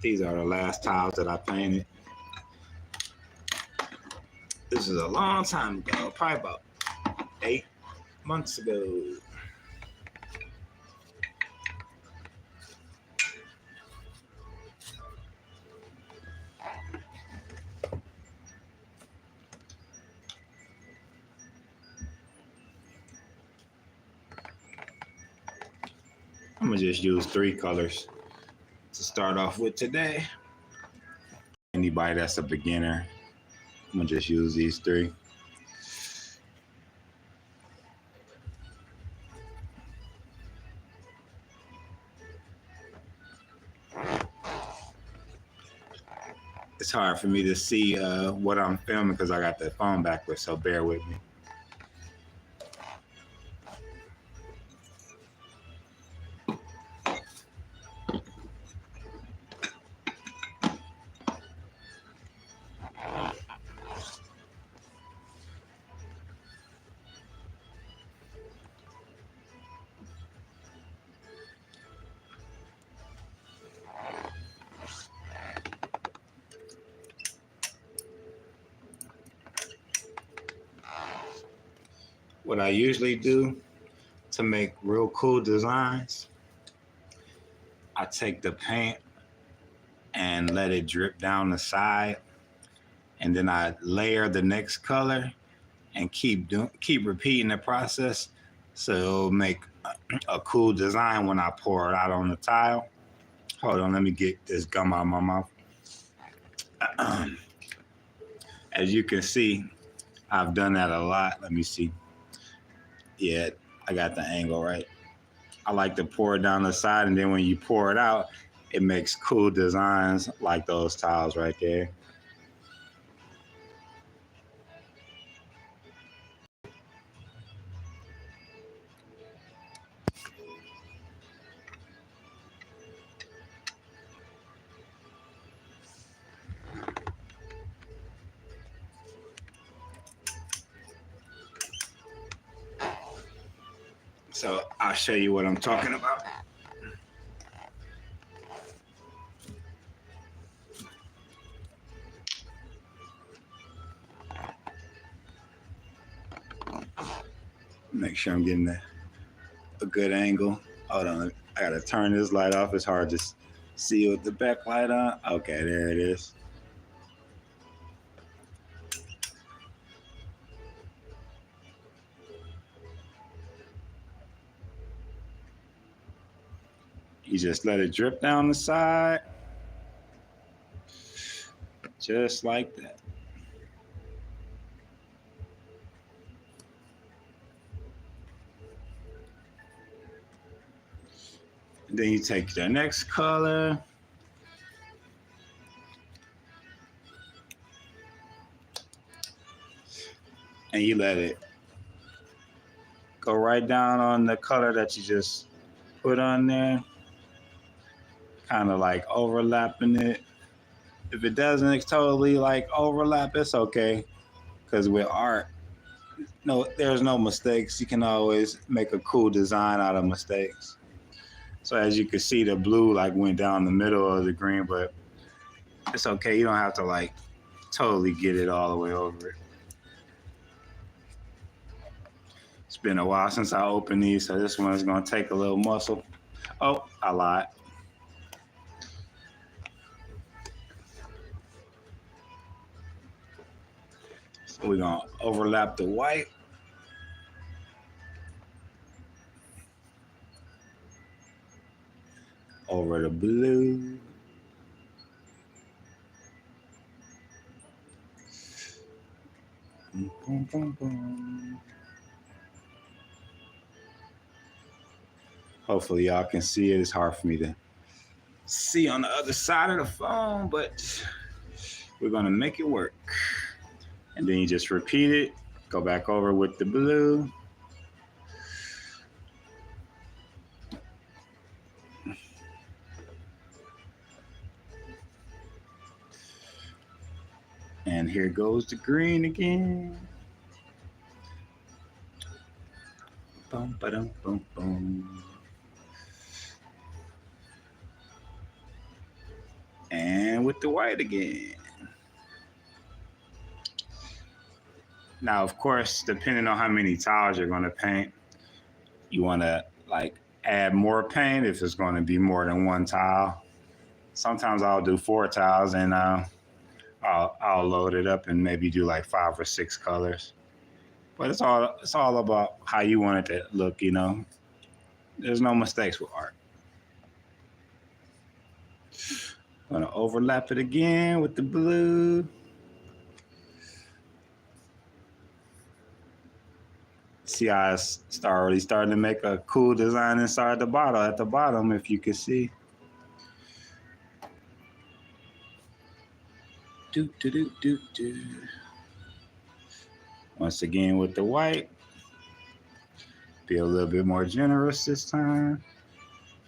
These are the last tiles that I painted. This is a long time ago, probably about 8 months ago. I'm gonna just use 3 colors to start off with today. Anybody that's a beginner, I'm gonna just use these 3. It's hard for me to see what I'm filming because I got the phone backwards, so bear with me. What I usually do to make real cool designs, I take the paint and let it drip down the side, and then I layer the next color and keep repeating the process, so it'll make a cool design when I pour it out on the tile. Hold on, let me get this gum out of my mouth. As you can see, I've done that a lot. Let me see. Yeah, I got the angle right. I like to pour it down the side, and then when you pour it out, it makes cool designs like those tiles right there. So I'll show you what I'm talking about. Make sure I'm getting a good angle. Hold on, I gotta turn this light off. It's hard to see with the backlight on. Okay, there it is. You just let it drip down the side, just like that. And then you take the next color, and you let it go right down on the color that you just put on there, kind of like overlapping it. If it doesn't totally like overlap, it's okay, because with art, no, there's no mistakes. You can always make a cool design out of mistakes. So as you can see, the blue like went down the middle of the green, but it's okay. You don't have to like totally get it all the way over it. It's been a while since I opened these, so this one's gonna take a little muscle. Oh, I lied. So we're gonna overlap the white. Over the blue. Boom, boom, boom. Hopefully y'all can see it. It's hard for me to see on the other side of the phone, but we're gonna make it work. And then you just repeat it, go back over with the blue. And here goes the green again. Boom, ba-dum, boom, boom. And with the white again. Now, of course, depending on how many tiles you're going to paint, you want to like add more paint if it's going to be more than one tile. Sometimes I'll do 4 tiles and I'll load it up and maybe do like 5 or 6 colors. But it's all about how you want it to look, you know. There's no mistakes with art. I'm gonna overlap it again with the blue. See how it's starting to make a cool design inside the bottle at the bottom, if you can see. Do, do, do, do, do. Once again with the white. Be a little bit more generous this time.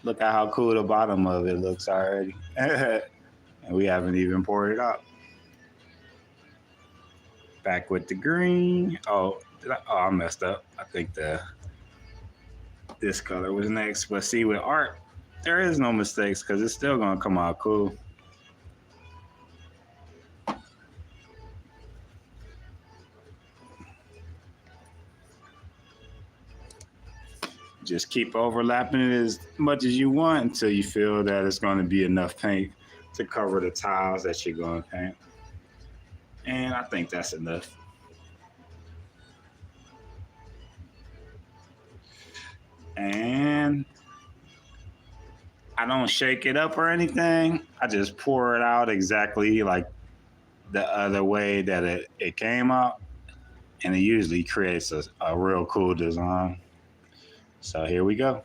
Look at how cool the bottom of it looks already. And we haven't even poured it out. Back with the green. Oh, I messed up. I think this color was next. But see, with art, there is no mistakes because it's still gonna come out cool. Just keep overlapping it as much as you want until you feel that it's going to be enough paint to cover the tiles that you're going to paint. And I think that's enough. And I don't shake it up or anything. I just pour it out exactly like the other way that it came out. And it usually creates a real cool design. So here we go.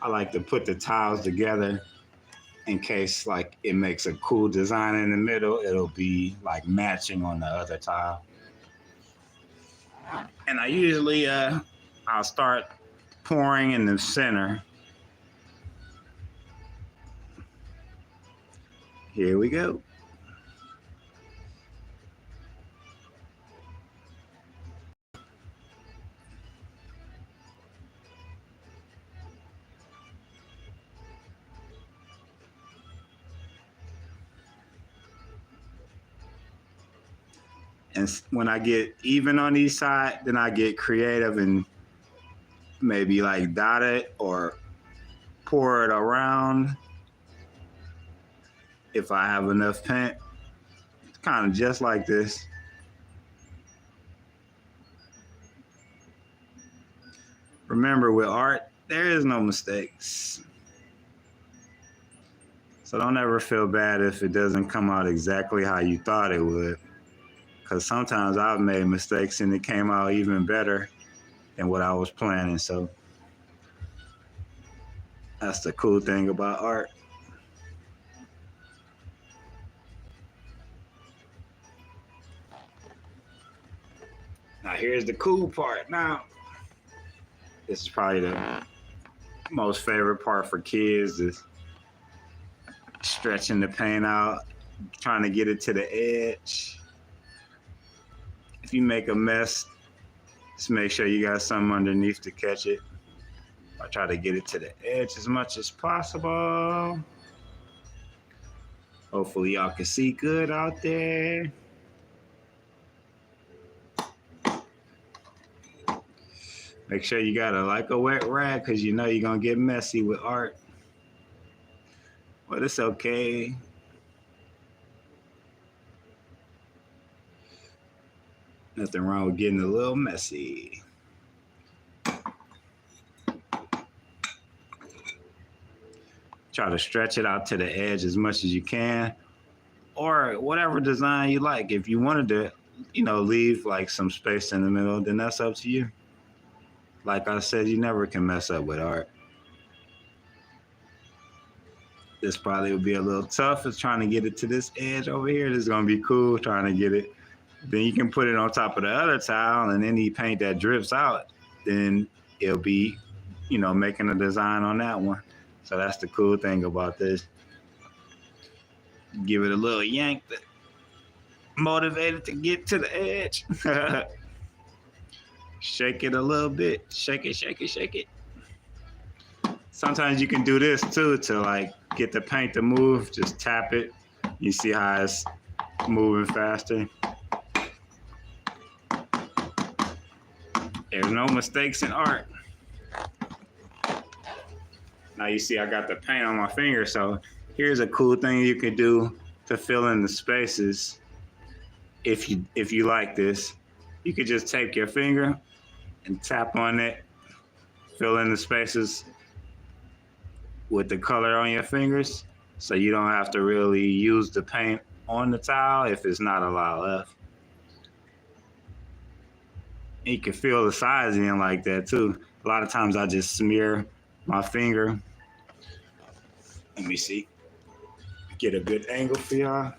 I like to put the tiles together in case like it makes a cool design in the middle. It'll be like matching on the other tile. And I usually I'll start pouring in the center. Here we go. And when I get even on each side, then I get creative and maybe like dot it or pour it around if I have enough paint. kind of just like this. Remember, with art, there is no mistakes. So don't ever feel bad if it doesn't come out exactly how you thought it would. Because sometimes I've made mistakes and it came out even better than what I was planning. So that's the cool thing about art. Now here's the cool part. Now, this is probably the most favorite part for kids, is stretching the paint out, trying to get it to the edge. If you make a mess, just make sure you got something underneath to catch it. I try to get it to the edge as much as possible. Hopefully y'all can see good out there. Make sure you got a wet rag, because you know you're gonna get messy with art. But it's okay. Nothing wrong with getting a little messy. Try to stretch it out to the edge as much as you can, or whatever design you like. If you wanted to, leave like some space in the middle, then that's up to you. Like I said, you never can mess up with art. This probably would be a little tough. It's trying to get it to this edge over here. This is gonna be cool trying to get it. Then you can put it on top of the other tile, and any paint that drips out, then it'll be, making a design on that one. So that's the cool thing about this. Give it a little yank to motivate it to get to the edge. Shake it a little bit. Shake it, shake it, shake it. Sometimes you can do this too to get the paint to move. Just tap it. You see how it's moving faster. There's no mistakes in art. Now you see I got the paint on my finger, so here's a cool thing you could do to fill in the spaces. If you like this, you could just take your finger and tap on it, fill in the spaces with the color on your fingers, so you don't have to really use the paint on the tile if it's not a lot left. And you can feel the size in like that too. A lot of times I just smear my finger. Let me see. Get a good angle for y'all.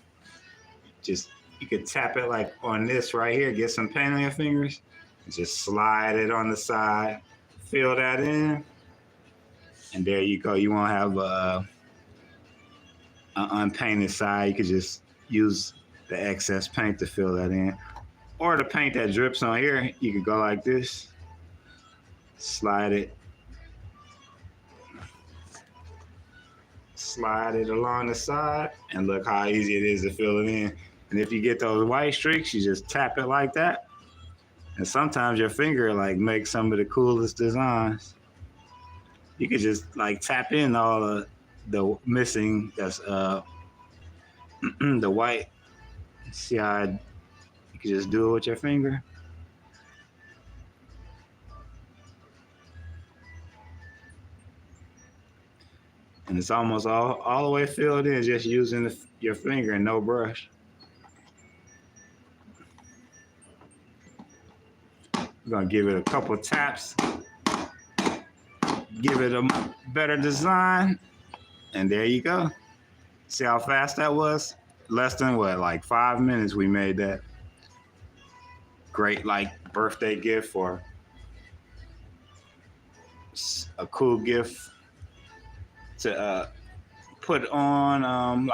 You could tap it like on this right here, get some paint on your fingers, and just slide it on the side, fill that in, and there you go. You won't have an unpainted side. You could just use the excess paint to fill that in. Or the paint that drips on here, you could go like this, slide it along the side, and look how easy it is to fill it in. And if you get those white streaks, you just tap it like that. And sometimes your finger makes some of the coolest designs. You could just tap in all the missing, that's the white. See how you can just do it with your finger. And it's almost all the way filled in just using your finger and no brush. We're gonna give it a couple taps, give it a better design, and there you go. See how fast that was? Less than 5 minutes we made that. Great birthday gift, or a cool gift to put on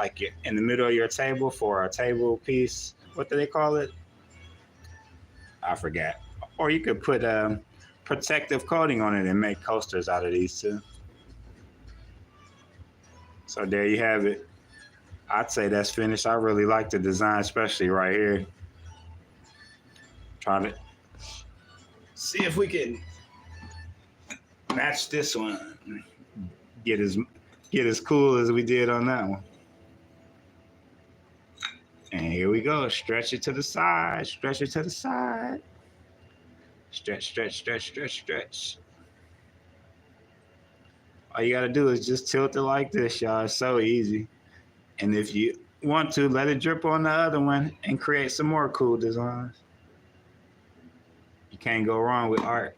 in the middle of your table for a table piece. What do they call it? I forgot. Or you could put a protective coating on it and make coasters out of these too. So there you have it. I'd say that's finished. I really like the design, especially right here. Trying to see if we can match this one. Get as cool as we did on that one. And here we go. Stretch it to the side. Stretch it to the side. Stretch, stretch, stretch, stretch, stretch. All you gotta do is just tilt it like this, y'all. It's so easy. And if you want to, let it drip on the other one and create some more cool designs. You can't go wrong with art.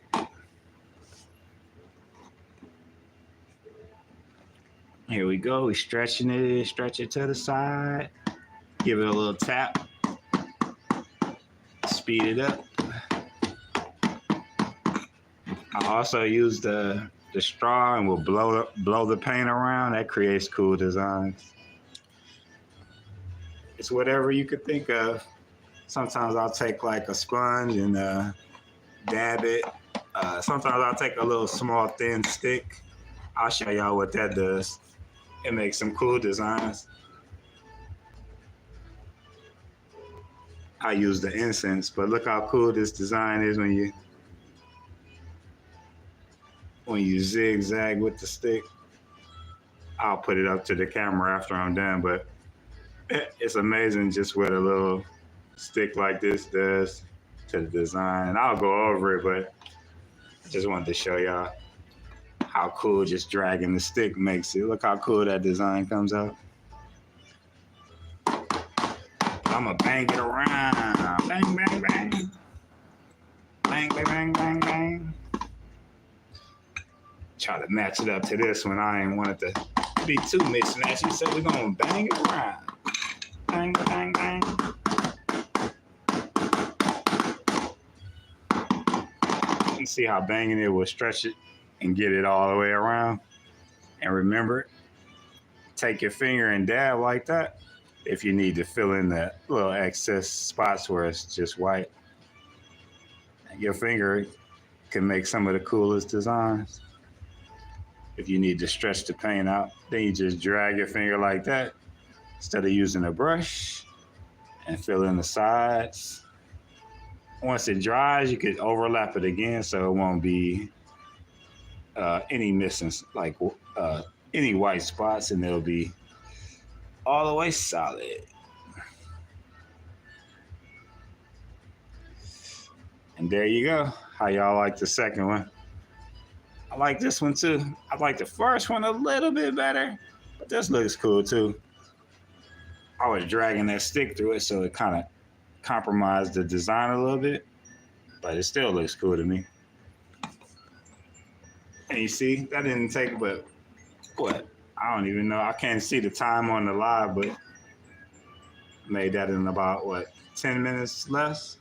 Here we go. We're stretching it, stretch it to the side. Give it a little tap. Speed it up. I also use the straw and will blow the paint around. That creates cool designs. It's whatever you could think of. Sometimes I'll take like a sponge and dab it. Sometimes I'll take a little small thin stick. I'll show y'all what that does. It makes some cool designs. I use the incense, but look how cool this design is when you zigzag with the stick. I'll put it up to the camera after I'm done, but it's amazing just what a little stick like this does to the design. And I'll go over it, but I just wanted to show y'all how cool just dragging the stick makes it. Look how cool that design comes out. I'ma bang it around. Bang, bang, bang. Bang, bang, bang, bang, bang. Try to match it up to this one. I ain't want it to be too mismatchy, so we're gonna bang it around. Bang, bang, bang. You can see how banging it will stretch it and get it all the way around. And remember, take your finger and dab like that if you need to fill in the little excess spots where it's just white. Your finger can make some of the coolest designs. If you need to stretch the paint out, then you just drag your finger like that instead of using a brush and fill in the sides. Once it dries, you could overlap it again so it won't be any missing, like any white spots, and it'll be all the way solid. And there you go. How y'all like the second one? I like this one too. I like the first one a little bit better, but this looks cool too. I was dragging that stick through it, so it kind of compromised the design a little bit, but it still looks cool to me. And you see, that didn't take but what? I don't even know. I can't see the time on the live, but made that in about 10 minutes less.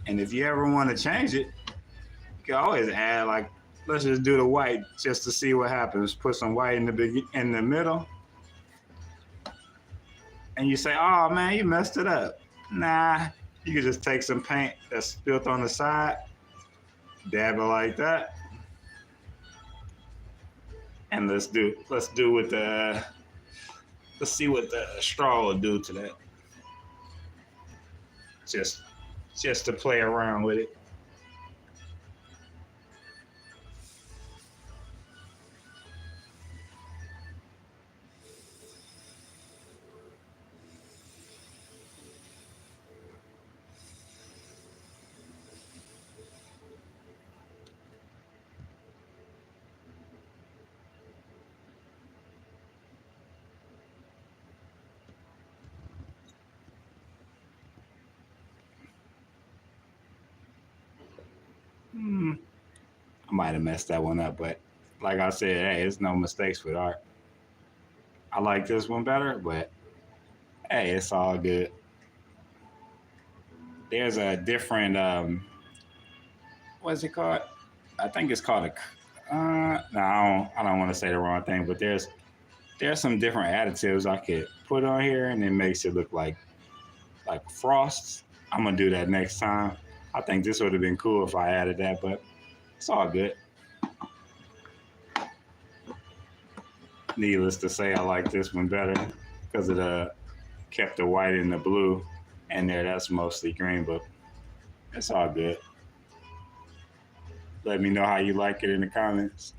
And if you ever want to change it, you can always add, like, let's just do the white just to see what happens. Put some white in the middle. And you say, oh man, you messed it up. Nah, you can just take some paint that's spilled on the side, dab it like that. And let's see what the straw will do to that. Just to play around with it. I might have messed that one up, but like I said, hey, it's no mistakes with art. I like this one better, but hey, it's all good. There's a different, what's it called? I think it's called no, I don't want to say the wrong thing, but there's some different additives I could put on here, and it makes it look like frost. I'm gonna do that next time. I think this would have been cool if I added that, but it's all good. Needless to say, I like this one better because it kept the white and the blue, and that's mostly green, but it's all good. Let me know how you like it in the comments.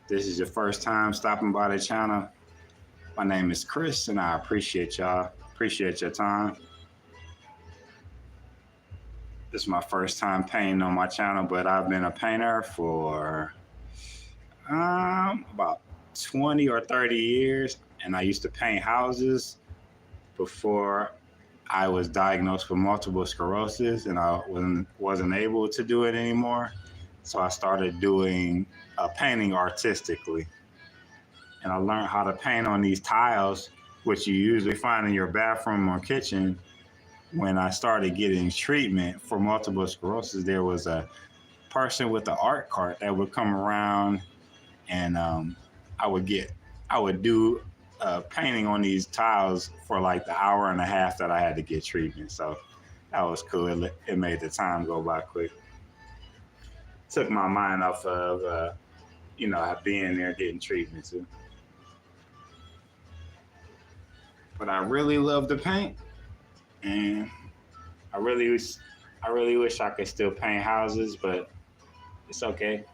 this is your first time stopping by the channel, my name is Chris, and I appreciate y'all. Appreciate your time. This is my first time painting on my channel, but I've been a painter for about 20 or 30 years, and I used to paint houses before I was diagnosed with multiple sclerosis, and I wasn't able to do it anymore. So I started doing painting artistically, and I learned how to paint on these tiles, which you usually find in your bathroom or kitchen. When I started getting treatment for multiple sclerosis, there was a person with an art cart that would come around, and I would do painting on these tiles for like the hour and a half that I had to get treatment. So that was cool. It made the time go by quick. Took my mind off of being there getting treatment too. But I really love to paint, and I really wish I could still paint houses, but it's okay.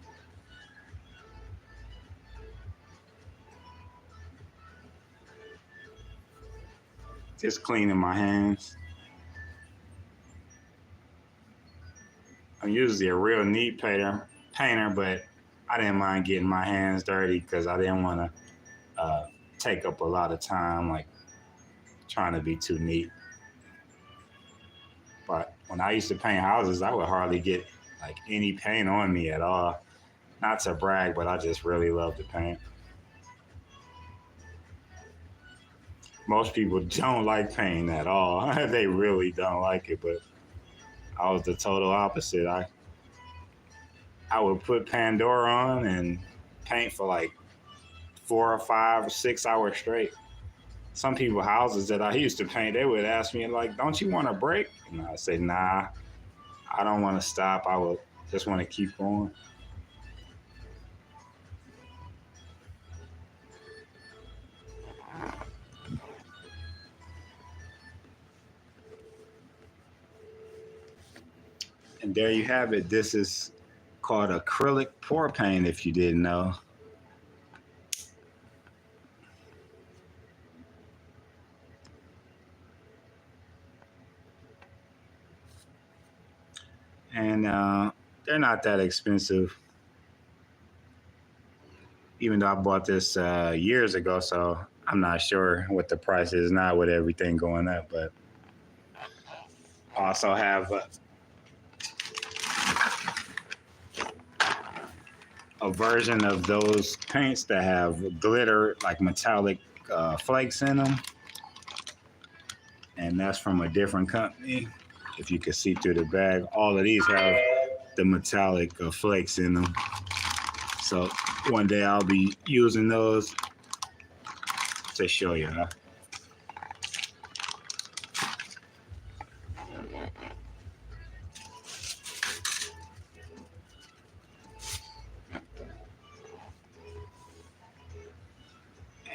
Just cleaning my hands. I'm usually a real neat painter, but I didn't mind getting my hands dirty because I didn't want to take up a lot of time, like trying to be too neat. But when I used to paint houses, I would hardly get like any paint on me at all. Not to brag, but I just really love to paint. Most people don't like painting at all. They really don't like it, but I was the total opposite. I would put Pandora on and paint for like 4 or 5 or 6 hours straight. Some people houses that I used to paint, they would ask me like, "Don't you want a break?" And I say, "Nah, I don't want to stop. I would just want to keep going." And there you have it. This is called acrylic pour paint, if you didn't know. And they're not that expensive, even though I bought this years ago, so I'm not sure what the price is now with everything going up. But I also have a version of those paints that have glitter, like metallic flakes in them, and that's from a different company. If you can see through the bag, all of these have the metallic flakes in them. So one day I'll be using those to show you.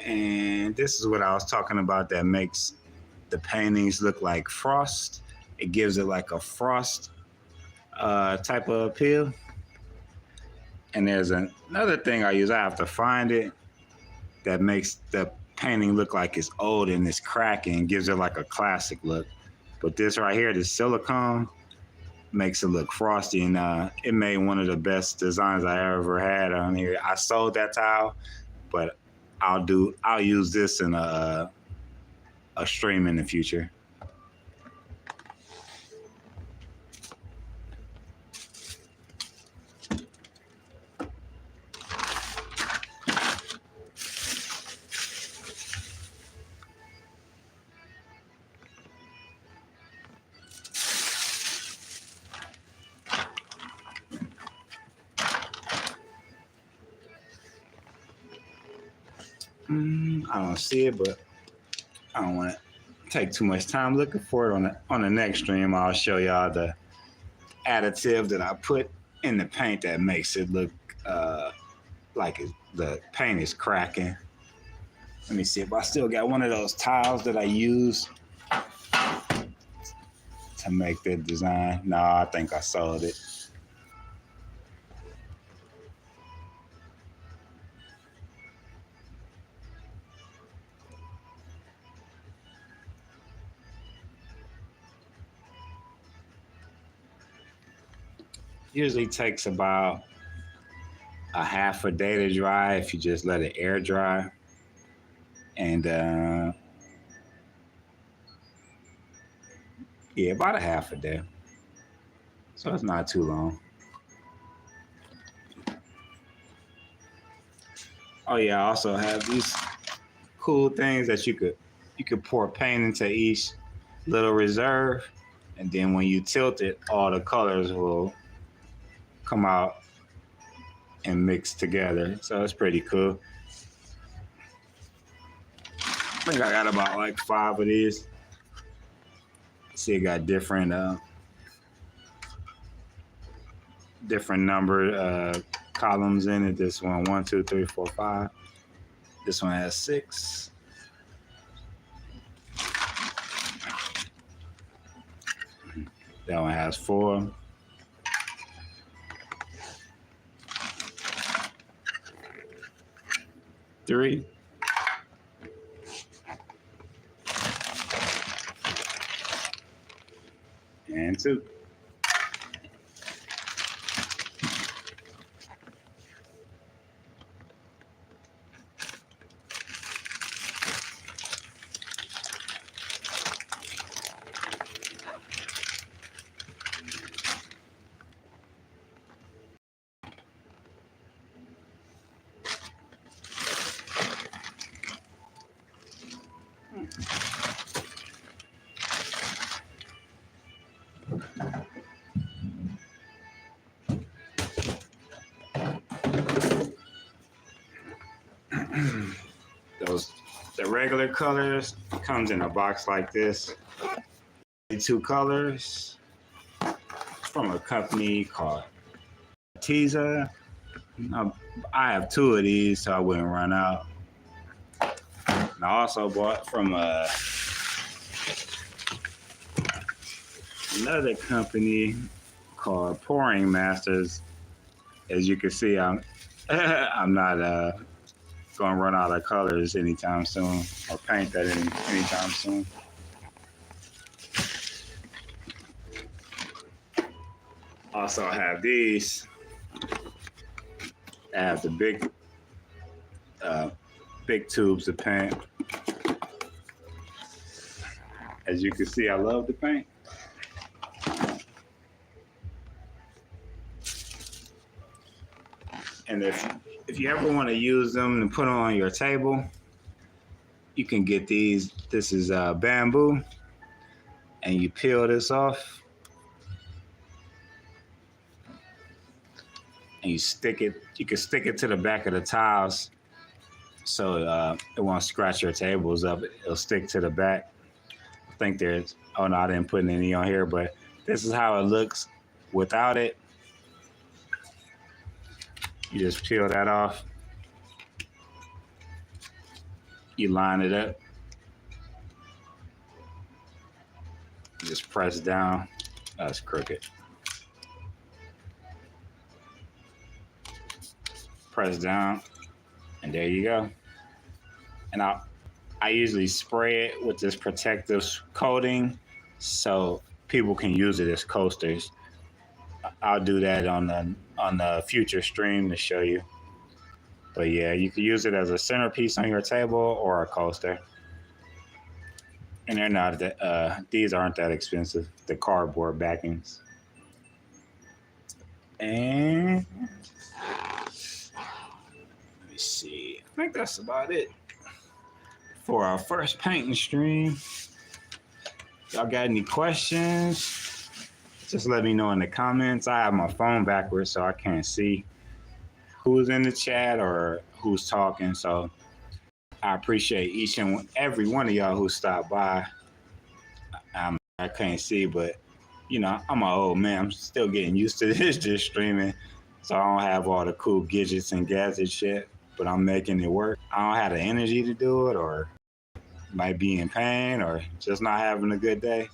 And this is what I was talking about that makes the paintings look like frost. It gives it like a frost type of appeal. And there's another thing I use, I have to find it, that makes the painting look like it's old and it's cracking, gives it like a classic look. But this right here, the silicone, makes it look frosty, and it made one of the best designs I ever had on here. I sold that tile, but I'll use this in a stream in the future. I don't see it, but I don't want to take too much time looking for it. On the next stream, I'll show y'all the additive that I put in the paint that makes it look like the paint is cracking. Let me see if I still got one of those tiles that I use to make that design. No, I think I sold it. Usually takes about a half a day to dry if you just let it air dry. And yeah, about a half a day. So it's not too long. Oh yeah, I also have these cool things that you could pour paint into each little reserve, and then when you tilt it, all the colors will come out and mix together. So it's pretty cool. I think I got about like 5 of these. See, it got different number columns in it. This one, 1, 2, 3, 4, 5. This one has 6. That one has 4. Three. And 2. The regular colors comes in a box like this. 2 colors from a company called Tiza. I have 2 of these, so I wouldn't run out. And I also bought from another company called Pouring Masters. As you can see, I'm not gonna run out of colors anytime soon, or paint that anytime soon. Also, I have these. I have the big tubes of paint. As you can see, I love the paint. And if you ever want to use them and put them on your table, you can get these. This is bamboo, and you peel this off, and you stick it. You can stick it to the back of the tiles, so it won't scratch your tables up. It'll stick to the back. I think there's. Oh no, I didn't put any on here, but this is how it looks without it. You just peel that off. You line it up. You just press down. That's crooked. Press down, and there you go. And I usually spray it with this protective coating so people can use it as coasters. I'll do that on the future stream to show you. But yeah, you can use it as a centerpiece on your table or a coaster. And they're not that, these aren't that expensive, the cardboard backings. And let me see, I think that's about it for our first painting stream. Y'all got any questions? Just let me know in the comments. I have my phone backwards, so I can't see who's in the chat or who's talking. So I appreciate each and every one of y'all who stopped by. I can't see, but you know, I'm an old man. I'm still getting used to this just streaming. So I don't have all the cool gadgets and gadgets yet, but I'm making it work. I don't have the energy to do it, or might be in pain, or just not having a good day.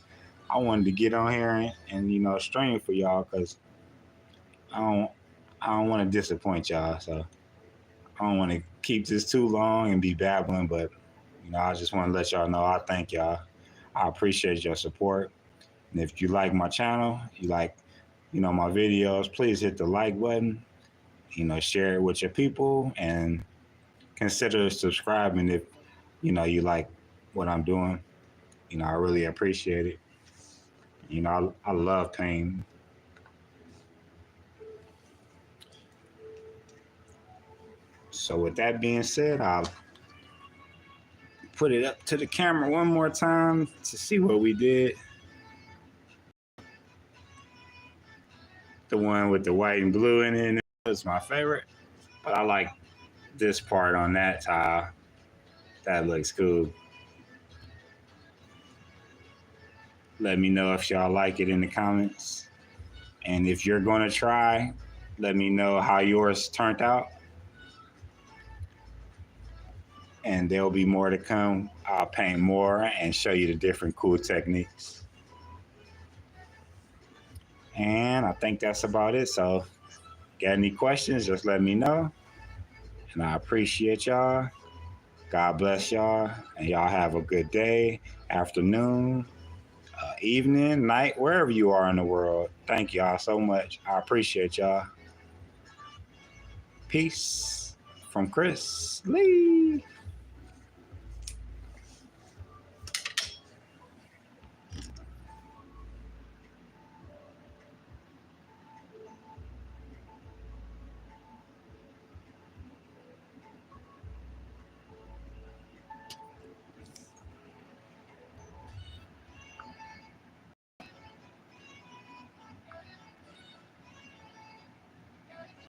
I wanted to get on here and you know, stream for y'all, because I don't want to disappoint y'all. So I don't want to keep this too long and be babbling, but you know, I just want to let y'all know I thank y'all. I appreciate your support. And if you like my channel, you like my videos, please hit the like button, share it with your people, and consider subscribing if, you like what I'm doing. I really appreciate it. I love painting. So with that being said, I'll put it up to the camera one more time to see what we did. The one with the white and blue in it is my favorite, but I like this part on that tile. That looks cool. Let me know if y'all like it in the comments. And if you're going to try, let me know how yours turned out. And there'll be more to come. I'll paint more and show you the different cool techniques. And I think that's about it. So, got any questions, just let me know. And I appreciate y'all. God bless y'all. And y'all have a good day, afternoon, evening, night, wherever you are in the world. Thank y'all so much. I appreciate y'all. Peace from Chris Lee.